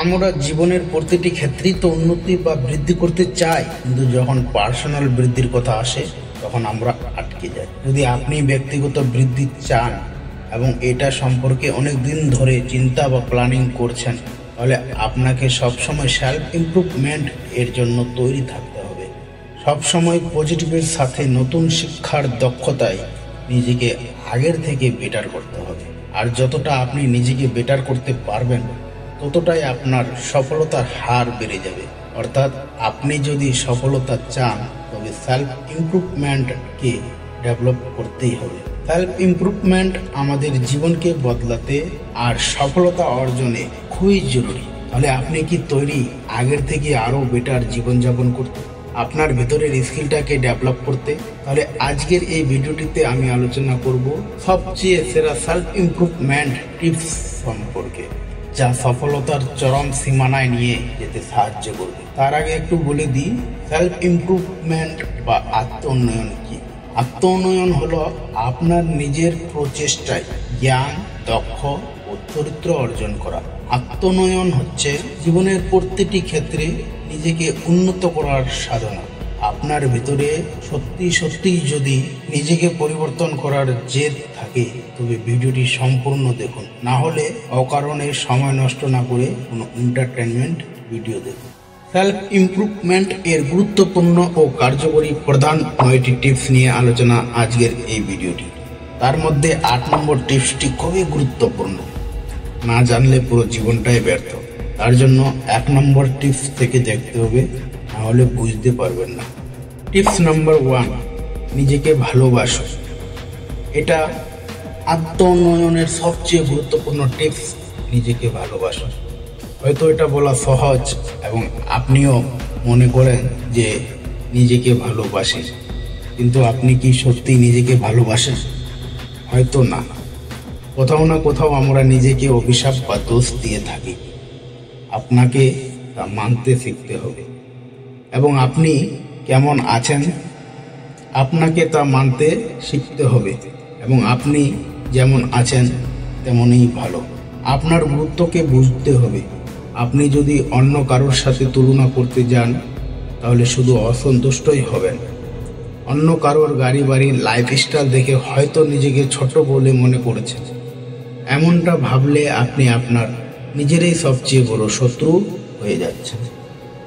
আমরা জীবনের প্রতিটি ক্ষেত্রেই তো উন্নতি বা বৃদ্ধি করতে চাই, কিন্তু যখন পার্সোনাল বৃদ্ধির কথা আসে তখন আমরা আটকে যাই। যদি আপনি ব্যক্তিগত বৃদ্ধি চান এবং এটা সম্পর্কে অনেক দিন ধরে চিন্তা বা প্ল্যানিং করছেন, তাহলে আপনাকে সবসময় সেলফ ইমপ্রুভমেন্ট এর জন্য তৈরি থাকতে হবে। সবসময় পজিটিভের সাথে নতুন শিক্ষার দক্ষতায় নিজেকে আগের থেকে বেটার করতে হবে। আর যতটা আপনি নিজেকে বেটার করতে পারবেন, ততটাই আপনার সফলতার হার বেড়ে যাবে। অর্থাৎ আপনি যদি সফলতা চান, তবে সেলফ ইমপ্রুভমেন্টকে ডেভেলপ করতেই হবে। সেলফ ইমপ্রুভমেন্ট আমাদের জীবনকে বদলাতে আর সফলতা অর্জনে খুবই জরুরি। তাহলে আপনি কি তৈরি আগের থেকে আরো বেটার জীবনযাপন করতে, আপনার ভেতরের স্কিলটাকে ডেভেলপ করতে? তাহলে আজকের এই ভিডিওটিতে আমি আলোচনা করব সবচেয়ে সেরা সেলফ ইমপ্রুভমেন্ট টিপস সম্পর্কে, যা সফলতার চরম সীমানায় নিয়ে যেতে সাহায্য করবে। তার আগে একটু বলে দিই, সেলফ ইমপ্রুভমেন্ট বা আত্ম উন্নয়ন কি। আত্ম উন্নয়ন হলো আপনার নিজের প্রচেষ্টায় জ্ঞান, দক্ষ ও চরিত্র অর্জন করা। আত্মোন্নয়ন হচ্ছে জীবনের প্রতিটি ক্ষেত্রে নিজেকে উন্নত করার সাধনা। আপনার ভিতরে সত্যি যদি নিজেকে পরিবর্তন করার জেদ থাকে, তবে ভিডিওটি সম্পূর্ণ দেখুন। না হলে অকারণে সময় নষ্ট না করে কোনো এন্টারটেনমেন্ট ভিডিও দেখুন। সেলফ ইমপ্রুভমেন্ট এর গুরুত্বপূর্ণ ও কার্যকরী প্রধান 9টি টিপস নিয়ে আলোচনা আজকের এই ভিডিওটি। তার মধ্যে 8 নম্বর টিপসটি খুবই গুরুত্বপূর্ণ। না জানলে পুরো জীবনটাই ব্যর্থ। তার জন্য 1 নম্বর টিপস থেকে দেখতে হবে, না হলে বুঝতে পারবেন না। টিপস নাম্বার 1, নিজেকে ভালোবাসো। এটা আত্ম উন্নয়নের সবচেয়ে গুরুত্বপূর্ণ টিপস। নিজেকে ভালোবাসো। হয়তো এটা বলা সহজ এবং আপনিও মনে করেন যে নিজেকে ভালোবাসি, কিন্তু আপনি কি সত্যি নিজেকে ভালোবাসেন? হয়তো না। কোথাও না কোথাও আমরা নিজেকে অভিশাপ বা দোষ দিয়ে থাকি। আপনাকে তা মানতে শিখতে হবে। এবং আপনি কেমন আছেন, আপনাকে তা মানতে শিখতে হবে। এবং আপনি যেমন আছেন তেমনই ভালো। আপনার গুরুত্বকে বুঝতে হবে। আপনি যদি অন্য কারোর সাথে তুলনা করতে যান, তাহলে শুধু অসন্তুষ্টই হবেন। অন্য কারোর গাড়ি বাড়ি লাইফস্টাইল দেখে হয়তো নিজেকে ছোট বলে মনে করেছেন। এমনটা ভাবলে আপনি আপনার নিজেরই সবচেয়ে বড় শত্রু হয়ে যাচ্ছেন।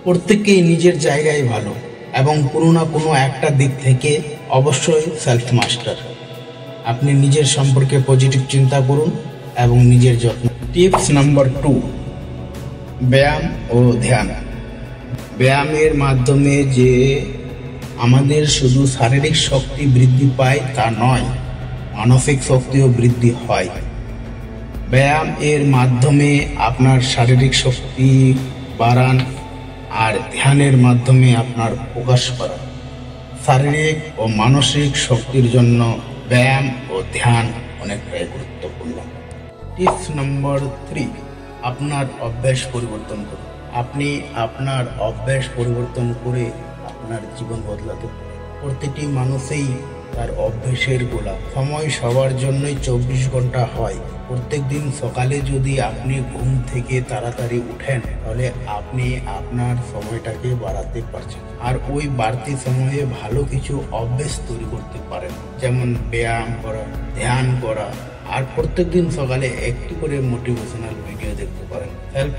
প্রত্যেকেই নিজের জায়গায় ভালো এবং কোনো না কোনো একটা দিক থেকে অবশ্যই সেলফ মাস্টার। আপনি নিজের সম্পর্কে পজিটিভ চিন্তা করুন এবং নিজের যত্ন। টিপস নাম্বার 2, ব্যায়াম ও ধ্যান। ব্যায়ামের মাধ্যমে যে আমাদের শুধু শারীরিক শক্তি বৃদ্ধি পায় তা নয়, মানসিক শক্তিও বৃদ্ধি হয়। ব্যায়াম এর মাধ্যমে আপনার শারীরিক শক্তি বাড়ান আর ধ্যানের মাধ্যমে আপনার প্রকাশ বাড়ান। শারীরিক ও মানসিক শক্তির জন্য ব্যায়াম ও ধ্যান অনেকটাই গুরুত্বপূর্ণ। টিপস নম্বর 3, আপনার অভ্যাস পরিবর্তন করুন। আপনি আপনার অভ্যাস পরিবর্তন করে আপনার জীবন বদলাতে পারেন। প্রতিটি মানুষই তার অভ্যাসের গোলাম। সময় সবার জন্যই 24 ঘন্টা হয়। প্রত্যেক দিন সকালে যদি আপনি ঘুম থেকে তাড়াতাড়ি উঠেন, তাহলে আপনি আপনার সময়টাকে বাড়াতে পারছেন। আর ওই বাড়তি সময়ে ভালো কিছু অভ্যাস তৈরি করতে পারেন, যেমন ব্যায়াম করা, ধ্যান করা, আর প্রত্যেকদিন সকালে একটু করে মোটিভেশনাল ভিডিও দেখতে পারেন। সেলফ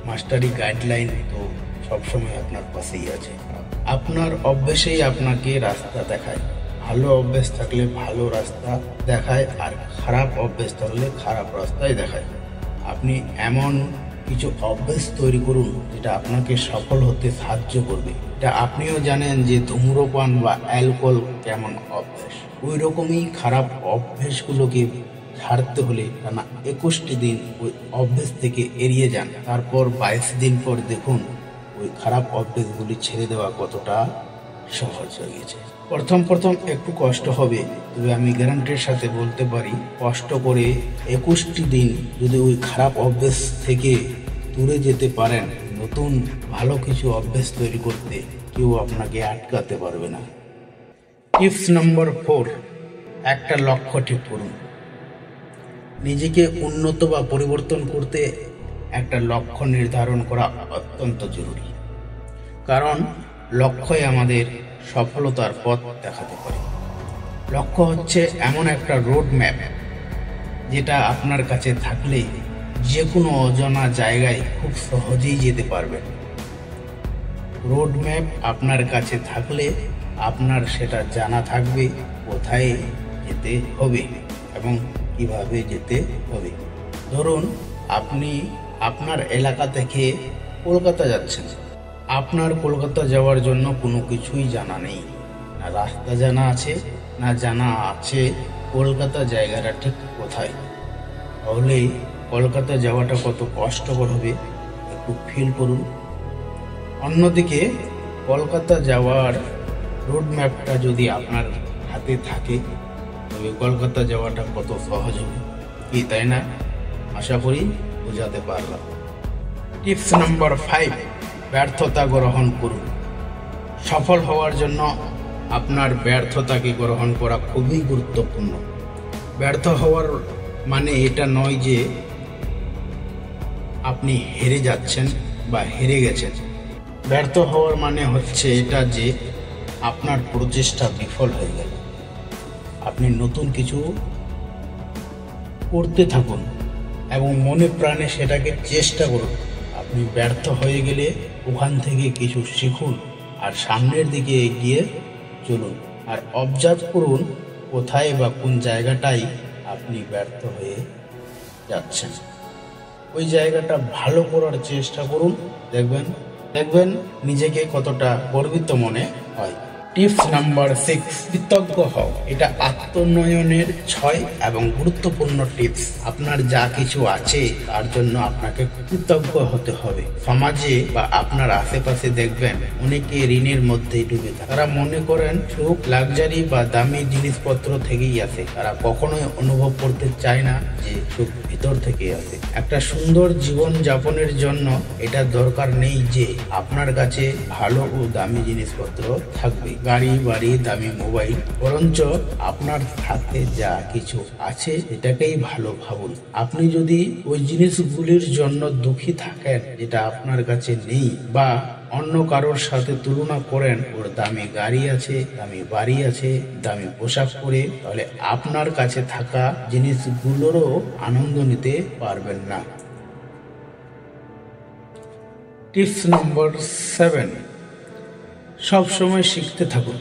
মাস্টারি গাইডলাইন তো সবসময় আপনার পাশেই আছে। আপনার অভ্যাসেই আপনাকে রাস্তা দেখায়। ভালো অভ্যাস থাকলে ভালো রাস্তা দেখায়, আর খারাপ অভ্যাস থাকলে খারাপ রাস্তায় দেখায়। আপনি এমন কিছু অভ্যাস তৈরি করুন যেটা আপনাকে সফল হতে সাহায্য করবে। এটা আপনিও জানেন যে ধূম্রপান বা অ্যালকোহল কেমন অভ্যাস, ওই রকমই খারাপ অভ্যাসগুলোকে ছাড়তে হলে টানা 21টি দিন ওই অভ্যাস থেকে এড়িয়ে যান। তারপর 22 দিন পর দেখুন ওই খারাপ অভ্যাসগুলি ছেড়ে দেওয়া কতটা সহজ হয়ে গেছে। প্রথম একটু কষ্ট হবে, তবে আমি গ্যারান্টির সাথে বলতে পারি, কষ্ট করে 21টি দিন যদি ওই খারাপ অভ্যাস থেকে দূরে যেতে পারেন, নতুন ভালো কিছু অভ্যাস তৈরি করতে কেউ আপনাকে আটকাতে পারবে না। টিপস নম্বর 4, একটা লক্ষ্য ঠিক করুন। নিজেকে উন্নত বা পরিবর্তন করতে একটা লক্ষ্য নির্ধারণ করা অত্যন্ত জরুরি, কারণ লক্ষ্যই আমাদের সফলতার পথ দেখাতে পারে। লক্ষ্য হচ্ছে এমন একটা রোড ম্যাপ যেটা আপনার কাছে থাকলে যে কোনো অজানা জায়গায় খুব সহজেই যেতে পারবেন। রোড ম্যাপ আপনার কাছে থাকলে আপনার সেটা জানা থাকবে কোথায় যেতে হবে এবং কিভাবে যেতে হবে। ধরুন আপনি আপনার এলাকা থেকে কলকাতা যাচ্ছেন। আপনার কলকাতা যাওয়ার জন্য কোনো কিছুই জানা নেই, না রাস্তা জানা আছে, না জানা আছে কলকাতা জায়গাটা ঠিক কোথায়। তাহলে কলকাতা যাওয়াটা কত কষ্টকর হবে একটু ফিল করুন। অন্যদিকে কলকাতা যাওয়ার রোড ম্যাপটা যদি আপনার হাতে থাকে তবে কলকাতা যাওয়াটা কত সহজ হবে, কি তাই না? আশা করি বোঝাতে পারলাম। টিপস নাম্বার 5, ব্যর্থতা গ্রহণ করুন। সফল হওয়ার জন্য আপনার ব্যর্থতাকে গ্রহণ করা খুবই গুরুত্বপূর্ণ। ব্যর্থ হওয়ার মানে এটা নয় যে আপনি হেরে যাচ্ছেন বা হেরে গেছেন। ব্যর্থ হওয়ার মানে হচ্ছে এটা যে আপনার প্রচেষ্টা বিফল হয়ে গেল। আপনি নতুন কিছু করতে থাকুন এবং মনে প্রাণে সেটাকে চেষ্টা করুন। আপনি ব্যর্থ হয়ে গেলে ওখান থেকে কিছু শিখুন আর সামনের দিকে এগিয়ে চলুন। আর অবজার্ভ করুন কোথায় বা কোন জায়গাটাই আপনি ব্যর্থ হয়ে যাচ্ছেন। ওই জায়গাটা ভালো করার চেষ্টা করুন, দেখবেন নিজেকে কতটা গর্বিত মনে হয়। টিপস নাম্বার 6, কৃতজ্ঞ হও। এটা আত্মোন্নয়নের 6 এবং গুরুত্বপূর্ণ টিপস। আপনার যা কিছু আছে তার জন্য আপনাকে কৃতজ্ঞ হতে হবে। সমাজে বা আপনার আশেপাশে দেখবেন অনেকে ঋণের মধ্যেই ডুবে থাকে। তারা মনে করেন সুখ লাক্সারি বা দামি জিনিসপত্র থেকেই আসে। তারা কখনোই অনুভব করতে চায় না যে সুখ ভিতর থেকে আসে। একটা সুন্দর জীবন যাপনের জন্য এটা দরকার নেই যে আপনার কাছে ভালো ও দামি জিনিসপত্র থাকবে, গাড়ি বাড়ি দামি মোবাইল, বরঞ্চ আপনার হাতে যা কিছু আছে এটাকেই ভালো ভাবুন। আপনি যদি ওই জিনিসগুলির জন্য দুঃখী থাকেন যেটা আপনার কাছে নেই বা অন্য কারোর সাথে তুলনা করেন ওর দামি গাড়ি আছে, দামি বাড়ি আছে, দামি পোশাক পরে, তাহলে আপনার কাছে থাকা জিনিসগুলোরও আনন্দ নিতে পারবেন না। টিপস নম্বর 7, সব সময় শিখতে থাকুন।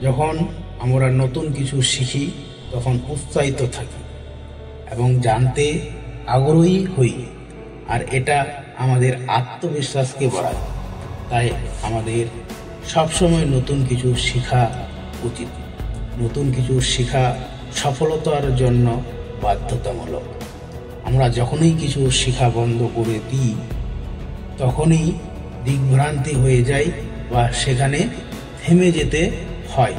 যখন আমরা নতুন কিছু শিখি তখন উৎসাহিত থাকি এবং জানতে আগ্রহী হই, আর এটা আমাদের আত্মবিশ্বাসকে বাড়ায়। তাই আমাদের সবসময় নতুন কিছু শেখা উচিত। নতুন কিছু শেখা সফলতার জন্য বাধ্যতামূলক। আমরা যখনই কিছু শেখা বন্ধ করে দিই তখনই দিকভ্রান্তি হয়ে যায় বা সেখানে থেমে যেতে হয়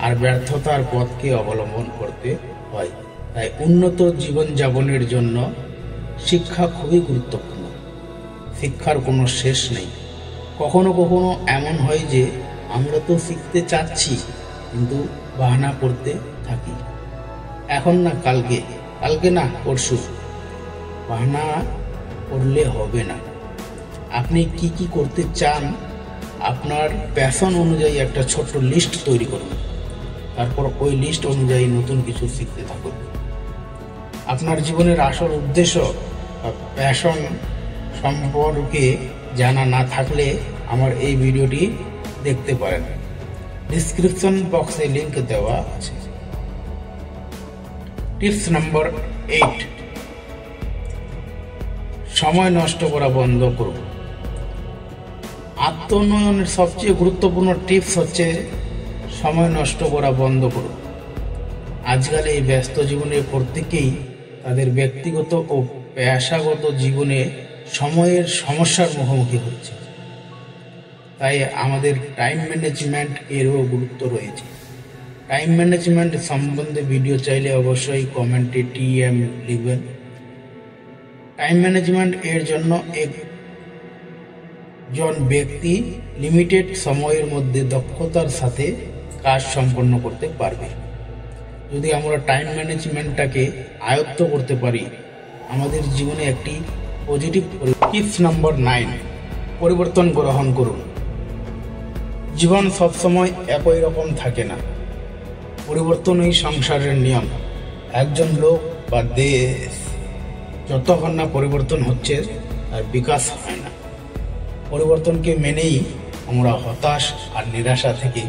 আর ব্যর্থতার পথকে অবলম্বন করতে হয়। তাই উন্নত জীবনযাপনের জন্য শিক্ষা খুবই গুরুত্বপূর্ণ। শিক্ষার কোনো শেষ নেই। কখনো কখনো এমন হয় যে আমরা তো শিখতে চাচ্ছি কিন্তু বাহানা করতে থাকি, এখন না কালকে, কালকে না পরশু। বাহানা করলে হবে না। আপনি কি কি করতে চান আপনার প্যাশন অনুযায়ী একটা ছোট্ট লিস্ট তৈরি করুন, তারপর ওই লিস্ট অনুযায়ী নতুন কিছু শিখতে থাকুন। আপনার জীবনের আসল উদ্দেশ্য বা প্যাশন সম্পর্কে জানা না থাকলে আমার এই ভিডিওটি দেখতে পারেন, ডিসক্রিপশন বক্সে লিংক দেওয়া আছে। টিপস নম্বর 8, সময় নষ্ট করা বন্ধ করুন। আত্মোন্নয়নের সবচেয়ে গুরুত্বপূর্ণ টিপস হচ্ছে সময় নষ্ট করা বন্ধ করুন। আজকাল এই ব্যস্ত জীবনে প্রত্যেকেই তাদের ব্যক্তিগত ও পেশাগত জীবনে সময়ের সমস্যার মুখোমুখি হচ্ছে। তাই আমাদের টাইম ম্যানেজমেন্ট এরও গুরুত্ব রয়েছে। টাইম ম্যানেজমেন্ট সম্বন্ধে ভিডিও চাইলে অবশ্যই কমেন্টে TM লিখবেন। টাইম ম্যানেজমেন্ট এর জন্য একজন ব্যক্তি লিমিটেড সময়ের মধ্যে দক্ষতার সাথে কাজ সম্পন্ন করতে পারবে। যদি আমরা টাইম ম্যানেজমেন্টটাকে আয়ত্ত করতে পারি আমাদের জীবনে একটি পজিটিভ। টিপস নাম্বার 9, পরিবর্তন গ্রহণ করুন। জীবন সবসময় একই রকম থাকে না। পরিবর্তনই সংসারের নিয়ম। একজন লোক বা দেশ যতক্ষণ না পরিবর্তন হচ্ছে তার বিকাশ হয় না। পরিবর্তনকে মেনেই আমরা হতাশ আর নিরাশা থেকে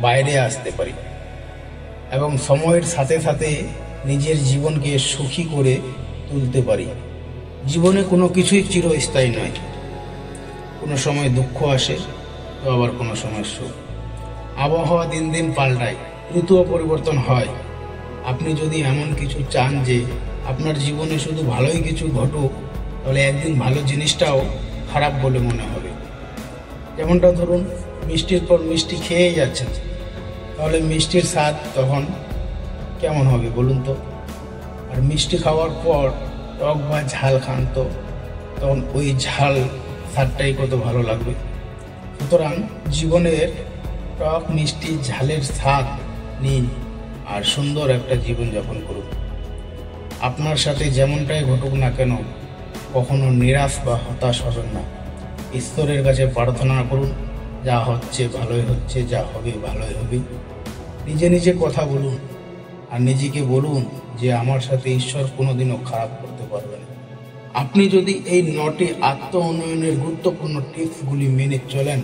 বাইরে আসতে পারি এবং সময়ের সাথে সাথে নিজের জীবনকে সুখী করে তুলতে পারি। জীবনে কোনো কিছুই চিরস্থায়ী নয়। কোনো সময় দুঃখ আসে, তো আবার কোনো সময় সুখ। আবহাওয়া দিন দিন পাল্টায়, ঋতুও পরিবর্তন হয়। আপনি যদি এমন কিছু চান যে আপনার জীবনে শুধু ভালোই কিছু ঘটুক, তাহলে একদিন ভালো জিনিসটাও খারাপ বলে মনে হবে। যেমনটা ধরুন, মিষ্টির পর মিষ্টি খেয়েই যাচ্ছেন, তাহলে মিষ্টির স্বাদ তখন কেমন হবে বলুন তো? আর মিষ্টি খাওয়ার পর টক বা ঝাল খান, তো তখন ওই ঝাল স্বাদটাই কত ভালো লাগবে। সুতরাং জীবনের টক মিষ্টি ঝালের স্বাদ নিন আর সুন্দর একটা জীবনযাপন করুন। আপনার সাথে যেমনটাই ঘটুক না কেন, কখনো নিরাশ বা হতাশ হবেন না। ঈশ্বরের কাছে প্রার্থনা করুন, যা হচ্ছে ভালোই হচ্ছে, যা হবে ভালোই হবে। নিজে নিজে কথা বলুন আর নিজেকে বলুন যে আমার সাথে ঈশ্বর কোনোদিনও খারাপ করতে পারবে না। আপনি যদি এই 9টি আত্ম উন্নয়নের গুরুত্বপূর্ণ টিপসগুলি মেনে চলেন,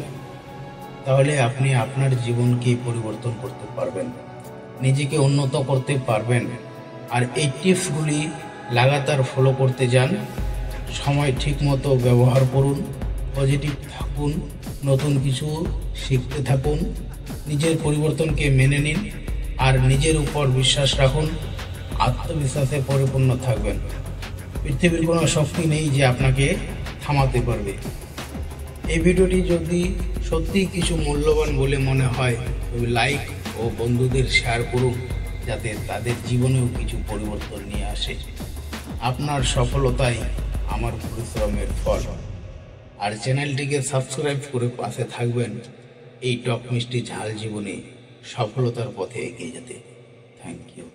তাহলে আপনি আপনার জীবনকে পরিবর্তন করতে পারবেন, নিজেকে উন্নত করতে পারবেন। আর এই টিপসগুলি লাগাতার ফলো করতে যান। সময় ঠিকমতো ব্যবহার করুন, পজিটিভ থাকুন, নতুন কিছু শিখতে থাকুন, নিজের পরিবর্তনকে মেনে নিন আর নিজের উপর বিশ্বাস রাখুন। আত্মবিশ্বাসে পরিপূর্ণ থাকবেন। পৃথিবীর কোনো শক্তি নেই যে আপনাকে থামাতে পারবে। এই ভিডিওটি যদি সত্যি কিছু মূল্যবান বলে মনে হয়, তবে লাইক ও বন্ধুদের শেয়ার করুন, যাতে তাদের জীবনেও কিছু পরিবর্তন নিয়ে আসে। আপনার সফলতাই আমার পরিশ্রমের ফল। আর চ্যানেলটিকে সাবস্ক্রাইব করে পাশে থাকবেন এই টক মিষ্টি ঝাল জীবনে সফলতার পথে এগিয়ে যেতে। Thank you.